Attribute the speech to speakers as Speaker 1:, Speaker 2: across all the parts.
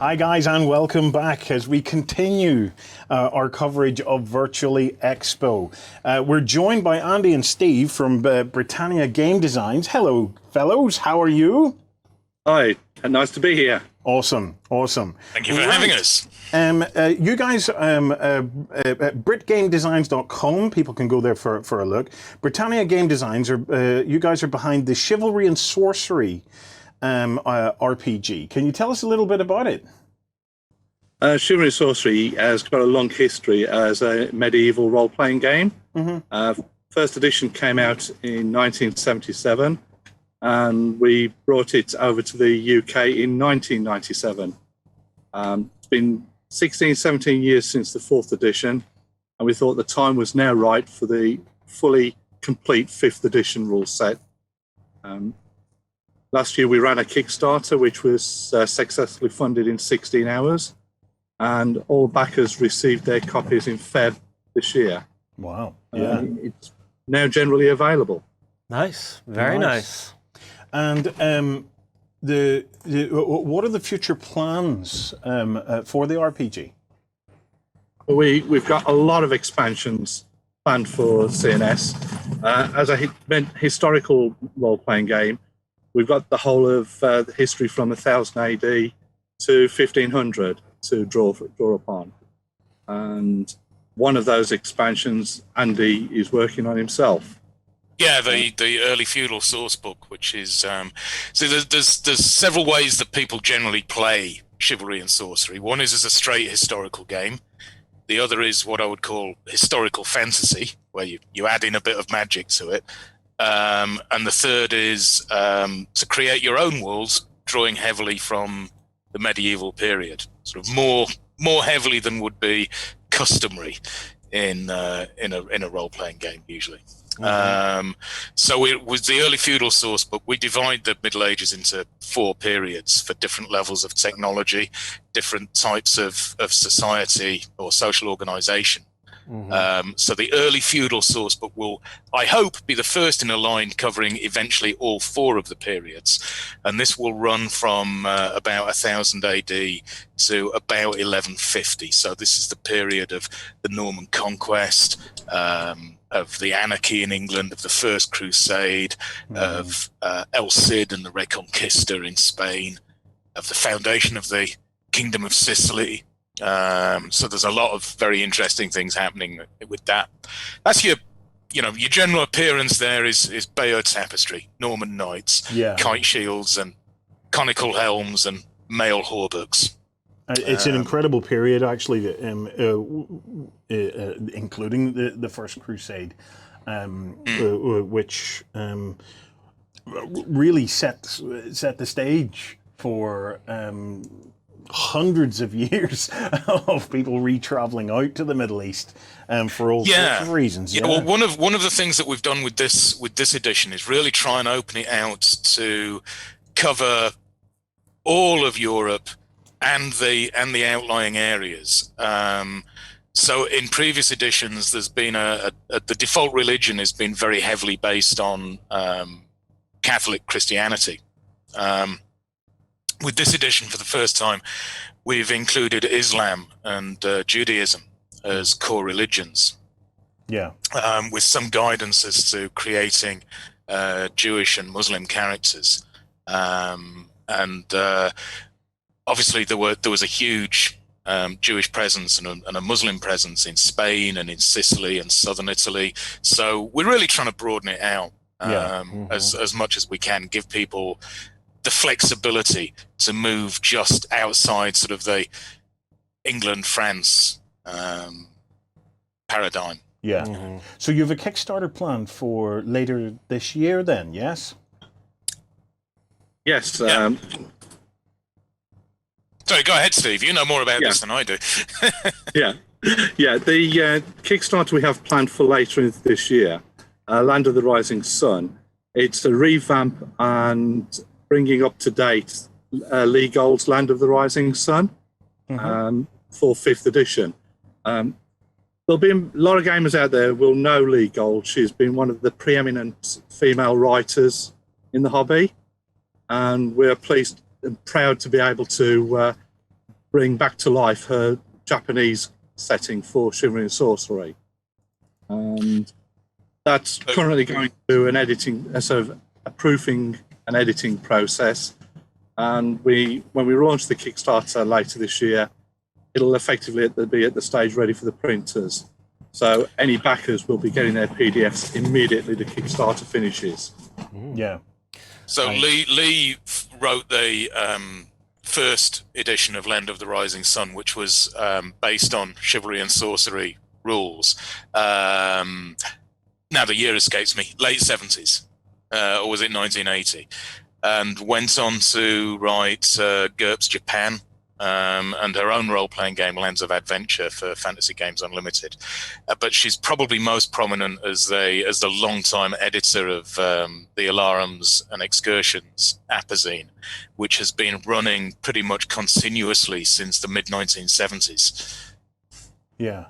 Speaker 1: Hi guys, and welcome back as we continue our coverage of Virtually Expo. We're joined by Andy and Steve from Brittannia Game Designs. Hello fellows, how are you?
Speaker 2: Hi, nice to be here.
Speaker 1: Awesome.
Speaker 3: Thank you for having us.
Speaker 1: You guys, BritGameDesigns.com, people can go there for a look. Brittannia Game Designs, you guys are behind the Chivalry and Sorcery RPG. Can you tell us a little bit about it?
Speaker 2: Chivalry and Sorcery has got a long history as a medieval role-playing game. First edition came out in 1977, and we brought it over to the UK in 1997. It's been 16, 17 years since the fourth edition, and we thought the time was now right for the fully complete fifth edition rule set. Last year we ran a Kickstarter, which was successfully funded in 16 hours, and all backers received their copies in Feb this year.
Speaker 1: Wow. Yeah.
Speaker 2: It's now generally available.
Speaker 4: Nice. Very nice.
Speaker 1: And what are the future plans for the RPG?
Speaker 2: We've got a lot of expansions planned for CNS. As a historical role-playing game, we've got the whole of the history from 1000 AD to 1500 to draw upon. And one of those expansions, Andy is working on himself.
Speaker 3: Yeah, the early feudal source book, which is so there's several ways that people generally play Chivalry and Sorcery. One is as a straight historical game. The other is what I would call historical fantasy, where you add in a bit of magic to it. And the third is to create your own worlds, drawing heavily from the medieval period, sort of more heavily than would be customary in a role-playing game usually. So it was the early feudal source book. We divide the Middle Ages into 4 periods for different levels of technology, different types of society or social organization. So the early feudal source book will, I hope, be the first in a line covering eventually all 4 of the periods. And this will run from about 1000 AD to about 1150. So this is the period of the Norman conquest, of the anarchy in England, of the First Crusade, of El Cid and the Reconquista in Spain, of the foundation of the Kingdom of Sicily. So there's a lot of very interesting things happening with that. That's your general appearance there is Bayeux tapestry, Norman knights, kite shields and conical helms and mail hauberks.
Speaker 1: It's an incredible period, actually, including the First Crusade, which really set the stage for hundreds of years of people re-traveling out to the Middle East for all sorts of reasons.
Speaker 3: Yeah. Well, one of the things that we've done with this edition is really try and open it out to cover all of Europe and the outlying areas. So in previous editions, there's been the default religion has been very heavily based on Catholic Christianity. With this edition, for the first time, we've included Islam and Judaism as core religions.
Speaker 1: Yeah.
Speaker 3: With some guidance as to creating Jewish and Muslim characters. Obviously, there was a huge Jewish presence and a Muslim presence in Spain and in Sicily and southern Italy. So we're really trying to broaden it out as much as we can, give people the flexibility to move just outside sort of the England-France paradigm.
Speaker 1: Yeah. So you have a Kickstarter plan for later this year then, yes?
Speaker 2: Yes.
Speaker 3: Sorry, go ahead, Steve. You know more about this than I do.
Speaker 2: Yeah. The Kickstarter we have planned for later this year, Land of the Rising Sun. It's a revamp and bringing up to date Lee Gold's Land of the Rising Sun for 5th edition. There'll be a lot of gamers out there will know Lee Gold. She's been one of the preeminent female writers in the hobby, and we're pleased and proud to be able to bring back to life her Japanese setting for Chivalry and Sorcery. And that's currently going through an editing, a proofing and editing process. And when we launch the Kickstarter later this year, it'll effectively be at the stage ready for the printers. So any backers will be getting their PDFs immediately the Kickstarter finishes.
Speaker 1: Yeah.
Speaker 3: So Lee wrote the first edition of Land of the Rising Sun, which was based on Chivalry and Sorcery rules. Now the year escapes me, late 70s, or was it 1980? And went on to write GURPS Japan and her own role-playing game, Lands of Adventure, for Fantasy Games Unlimited. But she's probably most prominent as the long-time editor of the Alarums and Excursions Apazine, which has been running pretty much continuously since the mid-1970s.
Speaker 1: Yeah.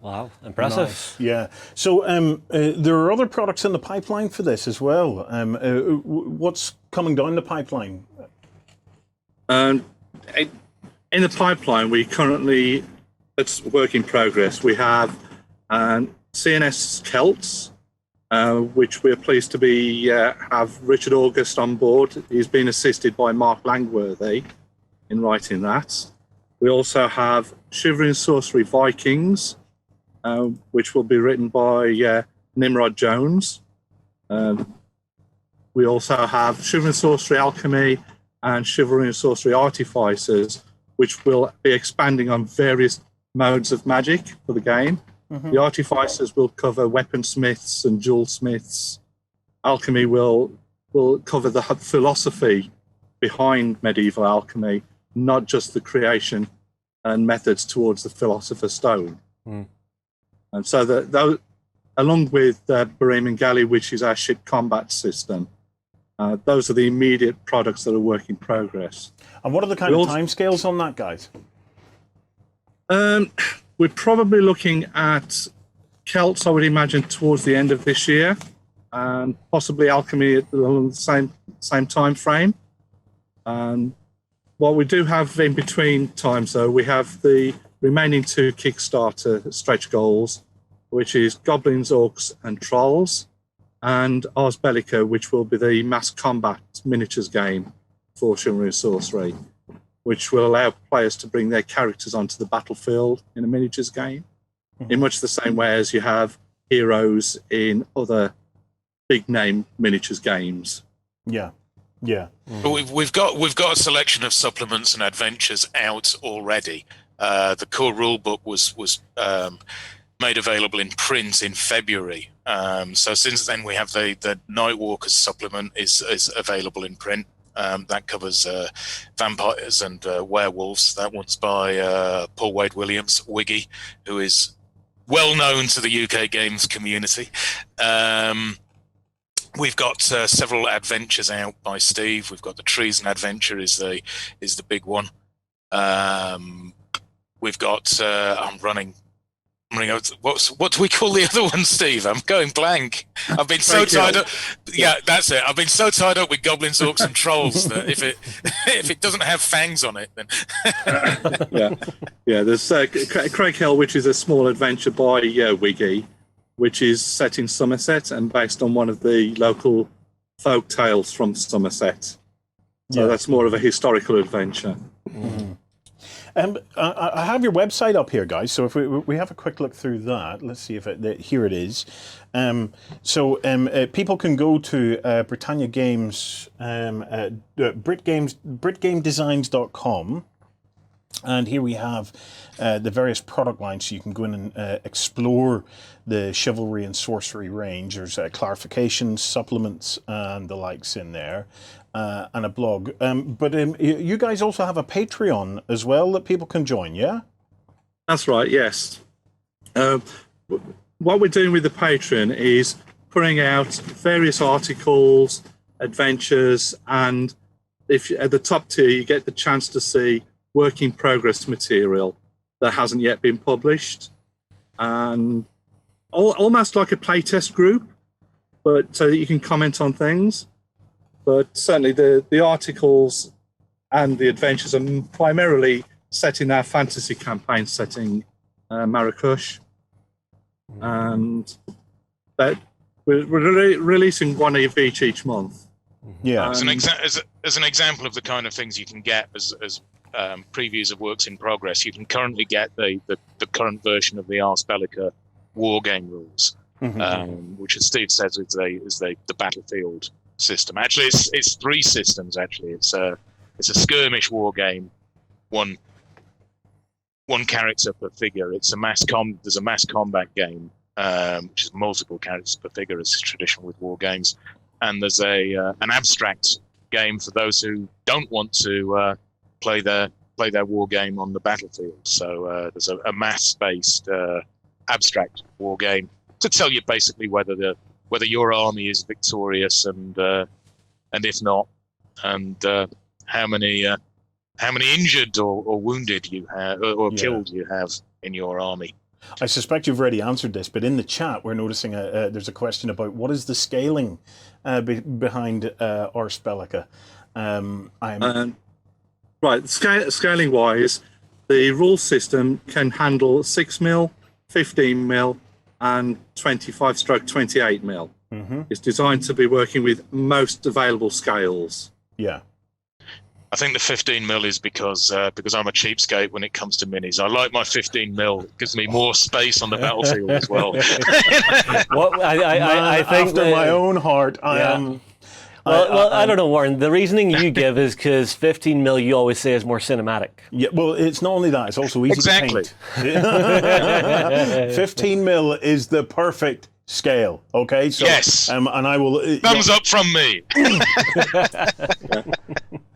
Speaker 4: Wow, impressive.
Speaker 1: Nice. Yeah. So there are other products in the pipeline for this as well. What's coming down the pipeline?
Speaker 2: In the pipeline, we currently, it's work in progress. We have CNS Celts, which we're pleased to have Richard August on board. He's been assisted by Mark Langworthy in writing that. We also have Chivalry and Sorcery Vikings, which will be written by Nimrod Jones. We also have Chivalry and Sorcery Alchemy and Chivalry and Sorcery Artificers, which will be expanding on various modes of magic for the game. Mm-hmm. The Artificers will cover weaponsmiths and jewelsmiths. Alchemy will cover the philosophy behind medieval alchemy, not just the creation and methods towards the Philosopher's Stone. Mm. And so along with Bohemian Galley, which is our ship combat system, those are the immediate products that are work in progress.
Speaker 1: And what are the kind of timescales on that, guys?
Speaker 2: We're probably looking at Celts, I would imagine, towards the end of this year, and possibly Alchemy at the same time frame. And what we do have in between times, though, we have the remaining 2 Kickstarter stretch goals, which is Goblins, Orcs, and Trolls, and Ars Bellica, which will be the mass combat miniatures game for Chivalry and Sorcery, which will allow players to bring their characters onto the battlefield in a miniatures game, in much the same way as you have heroes in other big-name miniatures games.
Speaker 1: Yeah. Yeah.
Speaker 3: But we've got a selection of supplements and adventures out already. The core rulebook was made available in print in February. So since then, we have the Nightwalkers supplement is available in print. That covers vampires and werewolves. That one's by Paul Wade Williams, Wiggy, who is well known to the UK games community. We've got several adventures out by Steve. We've got the Treason Adventure is the big one. We've got I'm running out. What do we call the other one, Steve? I'm going blank. I've been so tied up. Yeah, that's it. I've been so tied up with Goblins, Orcs, and Trolls that if it doesn't have fangs on it, then
Speaker 2: yeah. There's Craig Hill, which is a small adventure by Wiggy, which is set in Somerset and based on one of the local folk tales from Somerset. So that's more of a historical adventure.
Speaker 1: Mm-hmm. I have your website up here, guys. So if we have a quick look through that, let's see if here it is. People can go to Brittannia Games, BritGamesDesigns.com. And here we have the various product lines, so you can go in and explore the Chivalry and Sorcery range. There's clarifications, supplements, and the likes in there, and a blog. But you guys also have a Patreon as well that people can join, yeah?
Speaker 2: That's right, yes. What we're doing with the Patreon is putting out various articles, adventures, and if at the top tier, you get the chance to see work in progress material that hasn't yet been published, and almost like a playtest group, but so that you can comment on things. But certainly the articles and the adventures are primarily set in our fantasy campaign setting, Marrakesh, and that we're releasing one of each month.
Speaker 1: Yeah.
Speaker 3: As an example of the kind of things you can get as previews of works in progress, you can currently get the current version of the Ars Bellica war game rules, which, as Steve says, is the battlefield system. Actually, it's 3 systems. Actually, it's a skirmish war game, one character per figure. It's there's a mass combat game, which is multiple characters per figure, as is traditional with war games, and there's an abstract game for those who don't want to play their war game on the battlefield. So there's a mass-based abstract war game to tell you basically whether your army is victorious and if not, and how many injured or wounded you have or killed you have in your army.
Speaker 1: I suspect you've already answered this, but in the chat we're noticing there's a question about what is the scaling behind Ars Bellica.
Speaker 2: Right, scaling wise, the rule system can handle 6mm, 15mm, and 25/28mm. It's designed to be working with most available scales.
Speaker 1: Yeah.
Speaker 3: I think the 15mm is because I'm a cheapskate when it comes to minis. I like my 15mm. It gives me more space on the battlefield as well.
Speaker 4: Well, I think
Speaker 1: after my own heart, I am.
Speaker 4: Well, I don't know, Warren. The reasoning you give is because 15mm you always say is more cinematic.
Speaker 1: Yeah, well, it's not only that; it's also easy to paint. 15mm is the perfect scale. Okay, so
Speaker 3: yes,
Speaker 1: and I will
Speaker 3: thumbs up from me.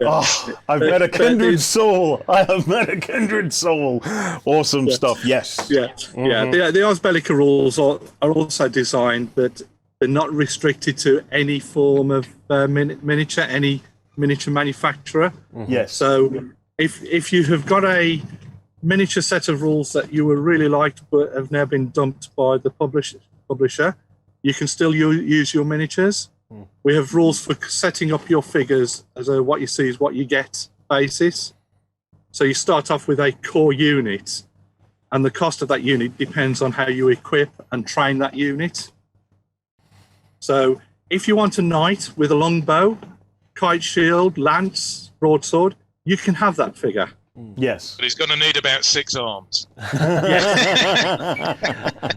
Speaker 1: Oh, I've met a kindred soul. I have met a kindred soul. Awesome stuff. Yes.
Speaker 2: Yeah. Yeah. The Ars Bellica rules are also designed that they're not restricted to any form of miniature, any miniature manufacturer.
Speaker 1: Yes.
Speaker 2: So if you have got a miniature set of rules that you were really liked but have now been dumped by the publisher, you can still use your miniatures. We have rules for setting up your figures as a what you see is what you get basis. So you start off with a core unit, and the cost of that unit depends on how you equip and train that unit. So if you want a knight with a longbow, kite shield, lance, broadsword, you can have that figure.
Speaker 1: Yes.
Speaker 3: But he's going to need about 6 arms.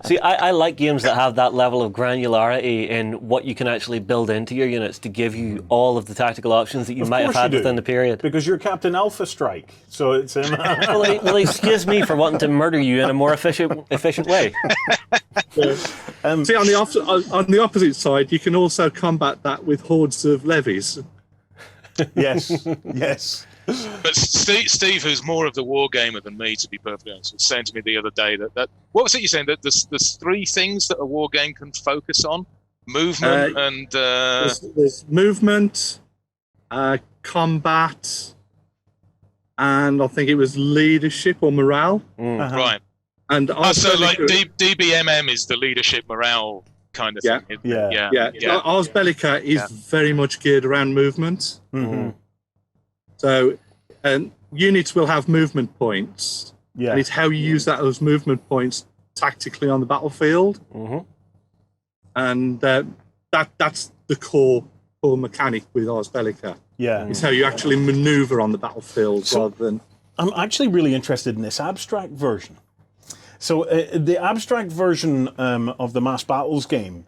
Speaker 4: See, I like games that have that level of granularity in what you can actually build into your units to give you all of the tactical options that you might have had within the period.
Speaker 1: Because you're Captain Alpha Strike, so it's
Speaker 4: well, excuse me for wanting to murder you in a more efficient way.
Speaker 2: See, on the opposite side, you can also combat that with hordes of levies.
Speaker 1: Yes. Yes.
Speaker 3: But Steve, who's more of the war gamer than me, to be perfectly honest, was saying to me the other day that what was it you saying, that there's 3 things that a war game can focus on: movement and
Speaker 2: there's movement, combat, and I think it was leadership or morale.
Speaker 3: Right.
Speaker 2: And
Speaker 3: so like DBMM is the leadership morale kind of thing.
Speaker 2: Yeah. Ars Bellica is very much geared around movement. So, units will have movement points. Yeah. And it's how you use those movement points tactically on the battlefield. And that's the core mechanic with Ars Bellica.
Speaker 1: Yeah.
Speaker 2: It's how you actually maneuver on the battlefield rather than...
Speaker 1: I'm actually really interested in this abstract version. So the abstract version of the Mass Battles game,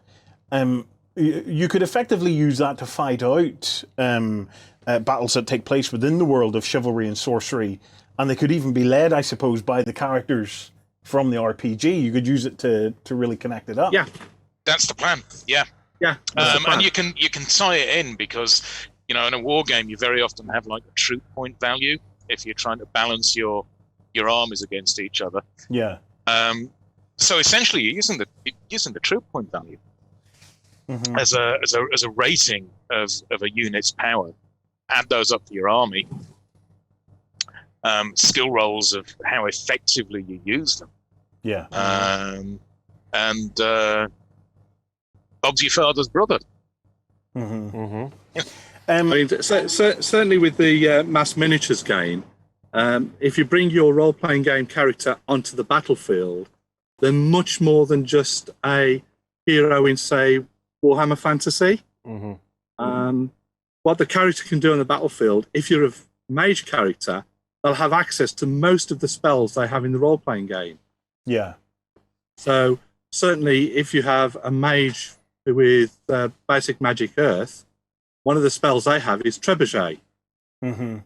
Speaker 1: you could effectively use that to fight out battles that take place within the world of chivalry and sorcery, and they could even be led, I suppose, by the characters from the RPG. You could use it to really connect it up.
Speaker 2: Yeah,
Speaker 3: that's the plan. Yeah. And you can tie it in because in a war game you very often have like a troop point value if you're trying to balance your armies against each other.
Speaker 1: Yeah.
Speaker 3: So essentially, you're using the troop point value as a rating of a unit's power. Add those up to your army. Skill rolls of how effectively you use them.
Speaker 1: Yeah.
Speaker 3: And Bob's your father's brother.
Speaker 2: I mean, certainly with the Mass Miniatures game, If you bring your role-playing game character onto the battlefield, they're much more than just a hero in, say, Warhammer Fantasy. What the character can do on the battlefield, if you're a mage character, they'll have access to most of the spells they have in the role-playing game.
Speaker 1: Yeah.
Speaker 2: So certainly if you have a mage with basic magic earth, one of the spells they have is Trebuchet. And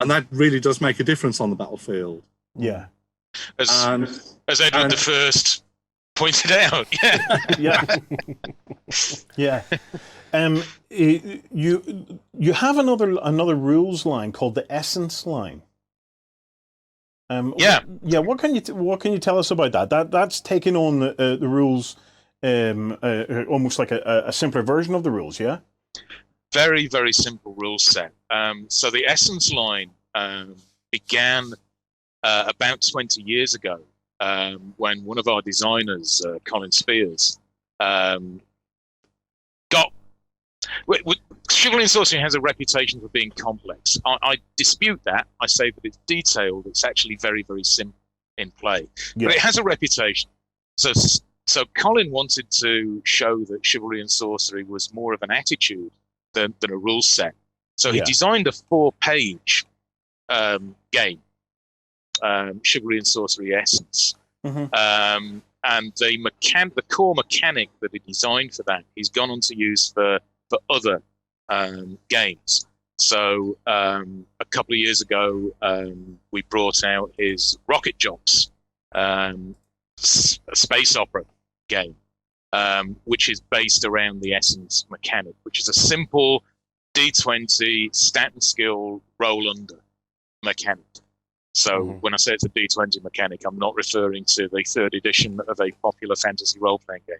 Speaker 2: that really does make a difference on the battlefield.
Speaker 1: Yeah.
Speaker 3: As Edward the First pointed out. Yeah.
Speaker 1: Yeah. You have another rules line called the Essence line.
Speaker 3: Yeah.
Speaker 1: What can you tell us about that? That's taking on the rules, almost like a simpler version of the rules. Yeah.
Speaker 3: Very, very simple rule set. So the Essence line began about 20 years ago when one of our designers, Colin Spears, got. Chivalry and Sorcery has a reputation for being complex. I dispute that. I say that it's detailed. It's actually very, very simple in play. Yeah. But it has a reputation. So Colin wanted to show that Chivalry and Sorcery was more of an attitude than a rule set. So he designed a 4-page game, Chivalry and Sorcery Essence. And the core mechanic that he designed for that, he's gone on to use for other games. So a couple of years ago, we brought out his Rocket Jumps space opera game, which is based around the Essence mechanic, which is a simple D20 stat and skill roll under mechanic. So when I say it's a D20 mechanic, I'm not referring to the 3rd edition of a popular fantasy role-playing game.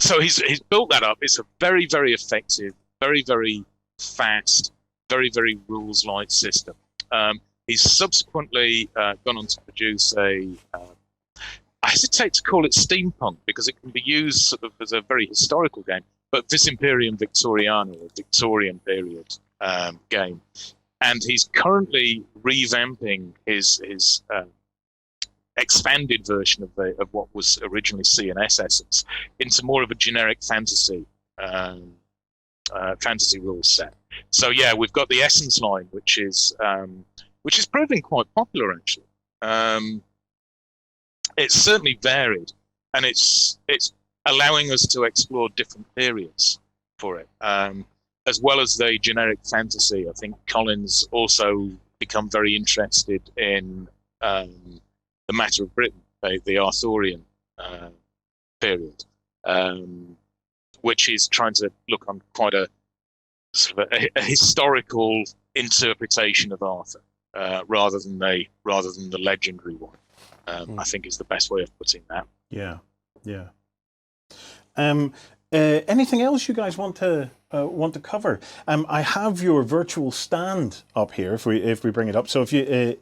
Speaker 3: So he's built that up. It's a very, very effective, very, very fast, very, very rules-light system. He's subsequently gone on to produce I hesitate to call it steampunk because it can be used sort of as a very historical game, but Vis Imperium Victoriana, a Victorian period game. And he's currently revamping his expanded version of what was originally C&S Essence into more of a generic fantasy rules set. So yeah, we've got the Essence line, which is proving quite popular actually. It's certainly varied, and it's allowing us to explore different periods for it, as well as the generic fantasy. I think Colin's also become very interested in the Matter of Britain, the Arthurian period, which is trying to look on quite a sort of a historical interpretation of Arthur, rather than the legendary one. I think is the best way of putting that.
Speaker 1: Yeah. Anything else you guys want to cover? I have your virtual stand up here. If we bring it up, so if you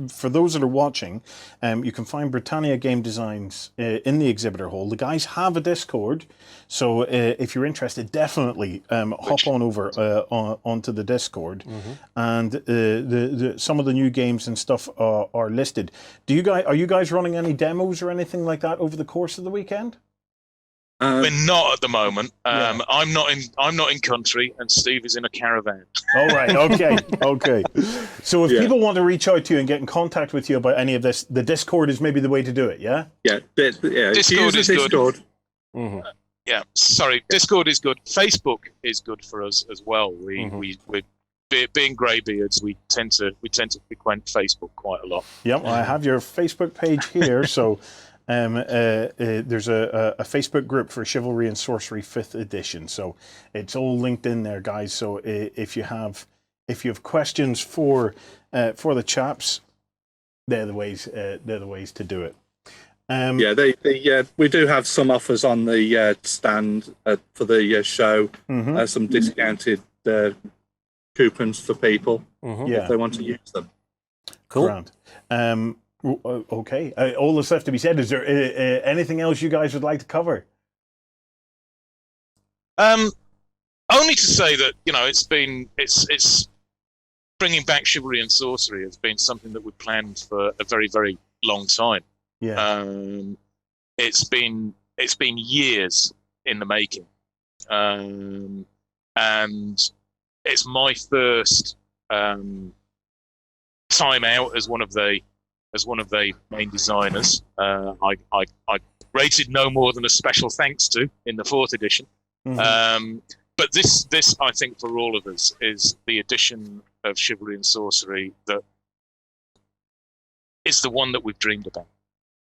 Speaker 1: for those that are watching, you can find Brittannia Game Designs in the exhibitor hall. The guys have a Discord, so if you're interested, definitely hop on over onto the Discord, and some of the new games and stuff are listed. Are you guys running any demos or anything like that over the course of the weekend?
Speaker 3: We're not at the moment. I'm not in country, and Steve is in a caravan.
Speaker 1: All right. Okay. So if people want to reach out to you and get in contact with you about any of this, the Discord is maybe the way to do it. Yeah.
Speaker 2: Yeah.
Speaker 3: Discord is
Speaker 2: good.
Speaker 3: Discord is good. Facebook is good for us as well. We're being greybeards. We tend to frequent Facebook quite a lot.
Speaker 1: Yep. I have your Facebook page here, so. There's a Facebook group for Chivalry and Sorcery 5th edition, so it's all linked in there, guys. So if you have questions for the chaps, they're the ways to do it.
Speaker 2: We do have some offers on the stand for the show. Some discounted coupons for people if they want to use them.
Speaker 1: Cool. Okay. All that's left to be said. Is there anything else you guys would like to cover?
Speaker 3: Only to say that it's bringing back Chivalry and Sorcery has been something that we planned for a very, very long time.
Speaker 1: Yeah.
Speaker 3: It's been years in the making, and it's my first time out as one of the main designers. I rated no more than a special thanks to in the 4th edition. But this I think for all of us is the edition of Chivalry and Sorcery that is the one that we've dreamed about.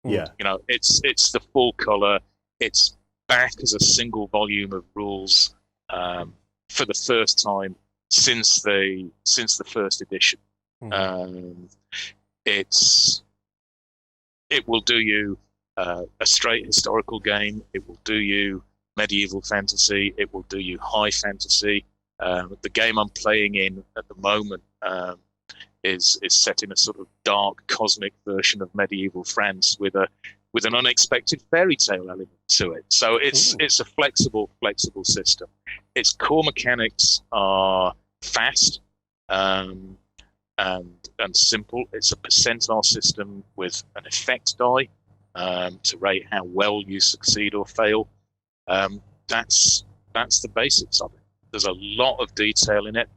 Speaker 1: Yeah.
Speaker 3: You know, it's the full color. It's back as a single volume of rules for the first time since the 1st edition. It will do you a straight historical game. It will do you medieval fantasy. It will do you high fantasy. The game I'm playing in at the moment is set in a sort of dark cosmic version of medieval France with an unexpected fairy tale element to it. So it's a flexible system. Its core mechanics are fast and simple. It's a percentile system with an effect die to rate how well you succeed or fail. That's the basics of it. There's a lot of detail in it.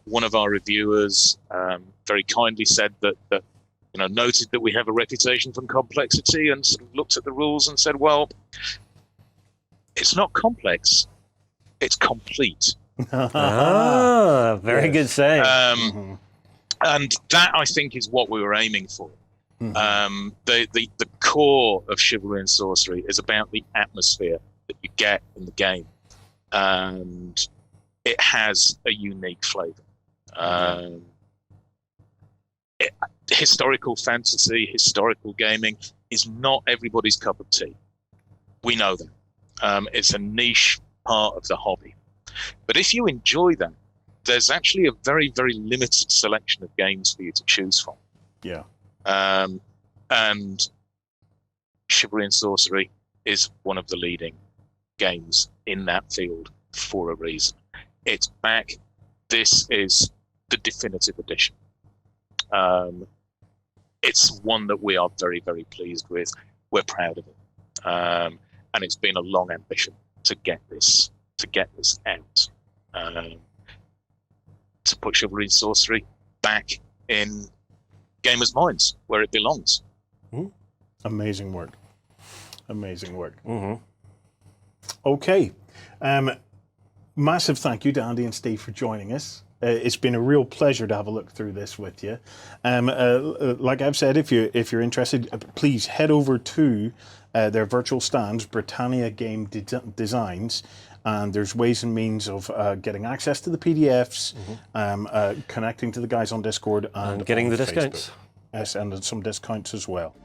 Speaker 3: One of our reviewers very kindly said that noted that we have a reputation for complexity, and sort of looked at the rules and said, well, it's not complex, it's complete.
Speaker 4: Very good saying.
Speaker 3: And that, I think, is what we were aiming for. The core of Chivalry and Sorcery is about the atmosphere that you get in the game, and it has a unique flavor. Historical fantasy, historical gaming is not everybody's cup of tea. We know that. It's a niche part of the hobby. But if you enjoy that, there's actually a very, very limited selection of games for you to choose from.
Speaker 1: Yeah.
Speaker 3: And Chivalry and Sorcery is one of the leading games in that field for a reason. It's back. This is the definitive edition. It's one that we are very, very pleased with. We're proud of it. And it's been a long ambition to get this out. To put Chivalry and Sorcery back in gamers' minds where it belongs.
Speaker 1: Amazing work. Okay. Massive thank you to Andy and Steve for joining us. It's been a real pleasure to have a look through this with you. Like I've said, if you're interested, please head over to their virtual stands, Brittannia Game Designs, and there's ways and means of getting access to the PDFs, connecting to the guys on Discord, and
Speaker 4: getting the
Speaker 1: Facebook.
Speaker 4: discounts.
Speaker 1: Yes, and some discounts as well.